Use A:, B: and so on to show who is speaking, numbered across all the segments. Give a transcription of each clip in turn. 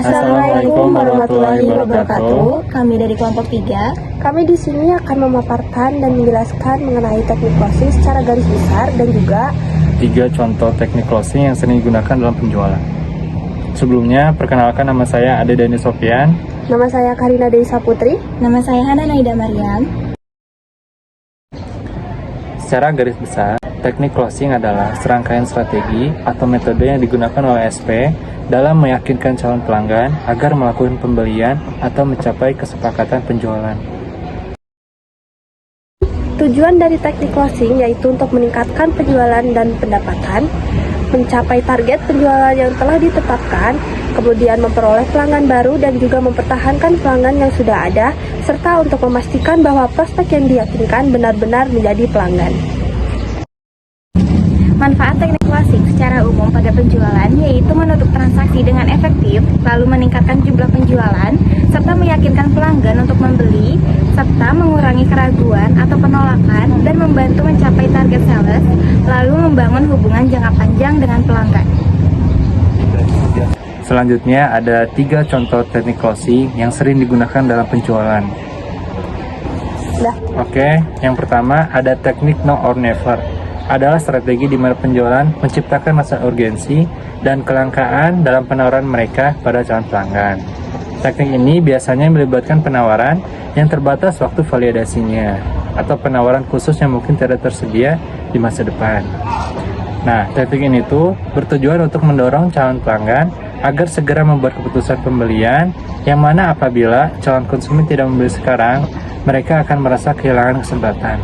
A: Assalamualaikum warahmatullahi wabarakatuh. Kami dari kelompok 3.
B: Kami di sini akan memaparkan dan menjelaskan mengenai teknik closing secara garis besar dan juga
C: 3 contoh teknik closing yang sering digunakan dalam penjualan. Sebelumnya, perkenalkan nama saya Ade Dani Sofian.
B: nama saya Karina Deisa Putri.
A: Nama saya Hana Naida Maryam.
C: Secara garis besar, teknik closing adalah serangkaian strategi atau metode yang digunakan oleh SP dalam meyakinkan calon pelanggan agar melakukan pembelian atau mencapai kesepakatan penjualan.
B: Tujuan dari teknik closing yaitu untuk meningkatkan penjualan dan pendapatan, mencapai target penjualan yang telah ditetapkan, kemudian memperoleh pelanggan baru dan juga mempertahankan pelanggan yang sudah ada, serta untuk memastikan bahwa prospek yang diyakinkan benar-benar menjadi pelanggan.
A: Manfaat teknik closing secara umum pada penjualan yaitu menutup transaksi dengan efektif, lalu meningkatkan jumlah penjualan, serta meyakinkan pelanggan untuk membeli, serta mengurangi keraguan atau penolakan, dan membantu mencapai target sales, lalu membangun hubungan jangka panjang dengan pelanggan.
C: Selanjutnya ada 3 contoh teknik closing yang sering digunakan dalam penjualan. Oke, yang pertama ada teknik no or never. Adalah strategi di mana penjualan menciptakan rasa urgensi dan kelangkaan dalam penawaran mereka pada calon pelanggan. Teknik ini biasanya melibatkan penawaran yang terbatas waktu validasinya atau penawaran khusus yang mungkin tidak tersedia di masa depan. Nah, teknik ini tuh bertujuan untuk mendorong calon pelanggan agar segera membuat keputusan pembelian, yang mana apabila calon konsumen tidak membeli sekarang, mereka akan merasa kehilangan kesempatan.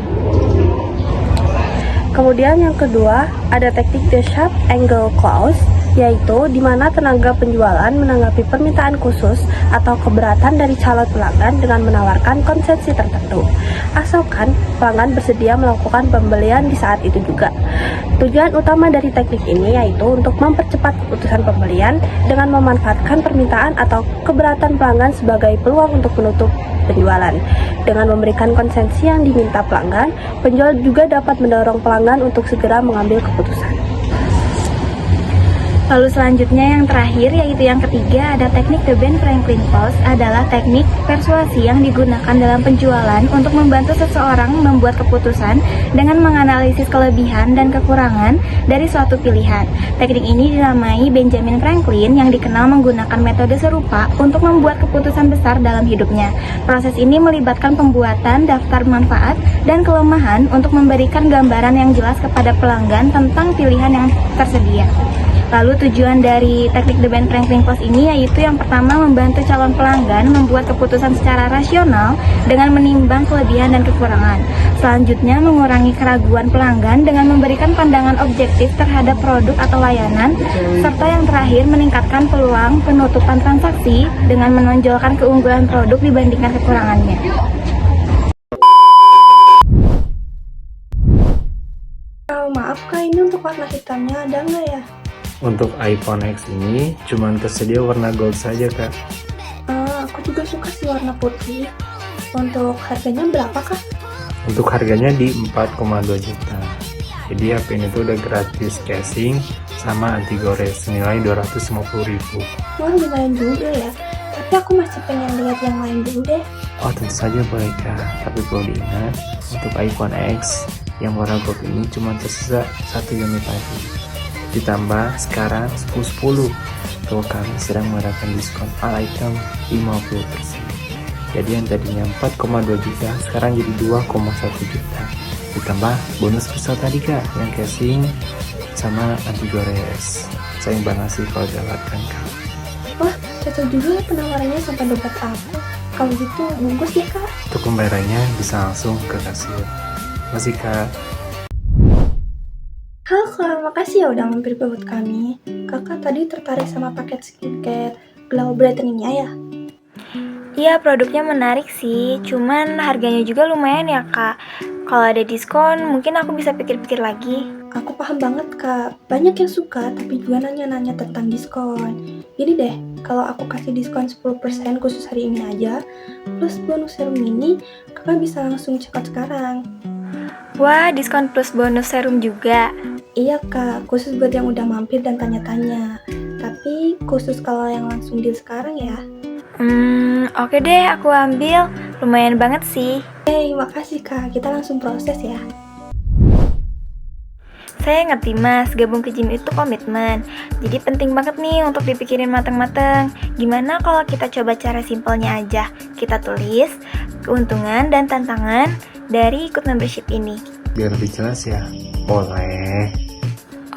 B: Kemudian yang kedua, ada teknik the sharp angle clause, yaitu di mana tenaga penjualan menanggapi permintaan khusus atau keberatan dari calon pelanggan dengan menawarkan konsesi tertentu, asalkan pelanggan bersedia melakukan pembelian di saat itu juga. Tujuan utama dari teknik ini yaitu untuk mempercepat keputusan pembelian dengan memanfaatkan permintaan atau keberatan pelanggan sebagai peluang untuk menutup penjualan. Dengan memberikan konsensi yang diminta pelanggan, penjual juga dapat mendorong pelanggan untuk segera mengambil keputusan.
A: Lalu selanjutnya yang terakhir yaitu yang ketiga ada teknik The Ben Franklin Clause, adalah teknik persuasi yang digunakan dalam penjualan untuk membantu seseorang membuat keputusan dengan menganalisis kelebihan dan kekurangan dari suatu pilihan. Teknik ini dinamai Benjamin Franklin yang dikenal menggunakan metode serupa untuk membuat keputusan besar dalam hidupnya. Proses ini melibatkan pembuatan daftar manfaat dan kelemahan untuk memberikan gambaran yang jelas kepada pelanggan tentang pilihan yang tersedia. Lalu tujuan dari teknik The Ben Franklin Clause ini yaitu yang pertama membantu calon pelanggan membuat keputusan secara rasional dengan menimbang kelebihan dan kekurangan. Selanjutnya mengurangi keraguan pelanggan dengan memberikan pandangan objektif terhadap produk atau layanan. Serta yang terakhir meningkatkan peluang penutupan transaksi dengan menonjolkan keunggulan produk dibandingkan kekurangannya.
B: Maaf Kak, ini untuk warna hitamnya ada nggak ya?
C: Untuk iPhone X ini cuman tersedia warna gold saja, Kak.
B: Aku juga suka sih warna putih. Untuk harganya berapa Kak?
C: Untuk harganya di 4,2 juta. Jadi HP ini tuh udah gratis casing sama anti gores senilai 250.000.
B: Wah, lumayan juga ya. Tapi aku masih pengen lihat yang lain dulu deh.
C: Oh, tentu saja boleh, Kak. Tapi perlu diingat, untuk iPhone X yang warna gold ini cuma tersisa 1 unit lagi. Ditambah sekarang 10-10. Tuh kami sedang mengadakan diskon all item 50%. Jadi yang tadinya 4,2 juta sekarang jadi 2,1 juta. Ditambah bonus besar tadi Kak, yang casing sama anti gores. Sayang banget sih kalau dapatkan Kak.
B: Wah, cocok juga ya penawarannya sampai dompet aku. Kalau gitu bungkus ya Kak.
C: Untuk pembayarannya bisa langsung ke kasir. Masih Kak.
B: Halo Kak, makasih ya udah mampir buat kami. Kakak tadi tertarik sama paket skincare Glow Brightening-nya ya?
A: Iya, produknya menarik sih, cuman harganya juga lumayan ya Kak. Kalau ada diskon, mungkin aku bisa pikir-pikir lagi.
B: Aku paham banget Kak, banyak yang suka tapi juga nanya-nanya tentang diskon. Gini deh, kalau aku kasih diskon 10% khusus hari ini aja, plus bonus serum ini, kakak bisa langsung cekat sekarang.
A: Wah, diskon plus bonus serum juga.
B: Iya Kak, khusus buat yang udah mampir dan tanya-tanya. Tapi Tapi khusus kalau yang langsung deal sekarang ya.
A: Oke deh, aku ambil. Lumayan banget sih.
B: Makasih Kak, kita langsung proses ya.
A: Saya ngerti mas, gabung ke gym itu komitmen. Jadi penting banget nih untuk dipikirin mateng-mateng. Gimana kalau kita coba cara simpelnya aja? Kita tulis keuntungan dan tantangan dari ikut membership ini.
C: Biar lebih jelas ya. Boleh.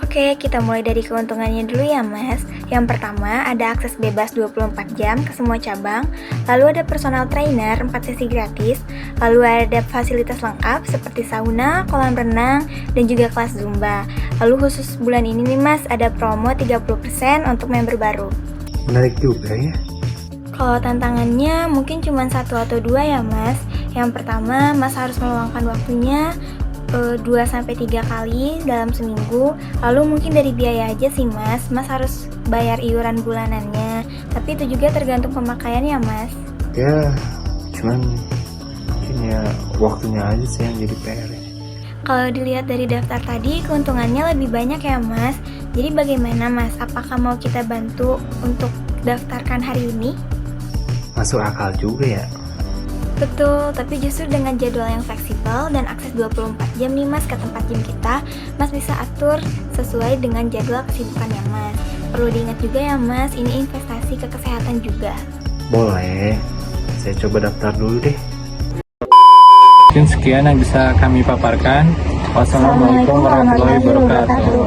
A: Oke, kita mulai dari keuntungannya dulu ya mas. Yang pertama ada akses bebas 24 jam ke semua cabang. Lalu ada personal trainer 4 sesi gratis. Lalu ada fasilitas lengkap seperti sauna, kolam renang, dan juga kelas zumba. Lalu khusus bulan ini nih mas, ada promo 30% untuk member baru.
C: Menarik juga ya.
A: Kalau tantangannya mungkin cuma 1 atau 2 ya mas. Yang pertama mas harus meluangkan waktunya 2-3 kali dalam seminggu. Lalu mungkin dari biaya aja sih mas harus bayar iuran bulanannya. Tapi itu juga tergantung pemakaiannya mas.
C: Ya, cuman mungkin ya waktunya aja sih yang jadi PR.
A: Kalau dilihat dari daftar tadi, keuntungannya lebih banyak ya mas. Jadi bagaimana mas? Apakah mau kita bantu untuk daftarkan hari ini?
C: Masuk akal juga ya.
A: Betul, tapi justru dengan jadwal yang fleksibel dan akses 24 jam nih mas ke tempat gym kita, mas bisa atur sesuai dengan jadwal kesibukannya mas. Perlu diingat juga ya mas, ini investasi ke kesehatan juga.
C: Boleh, saya coba daftar dulu deh. Mungkin sekian yang bisa kami paparkan. Wassalamualaikum warahmatullahi wabarakatuh.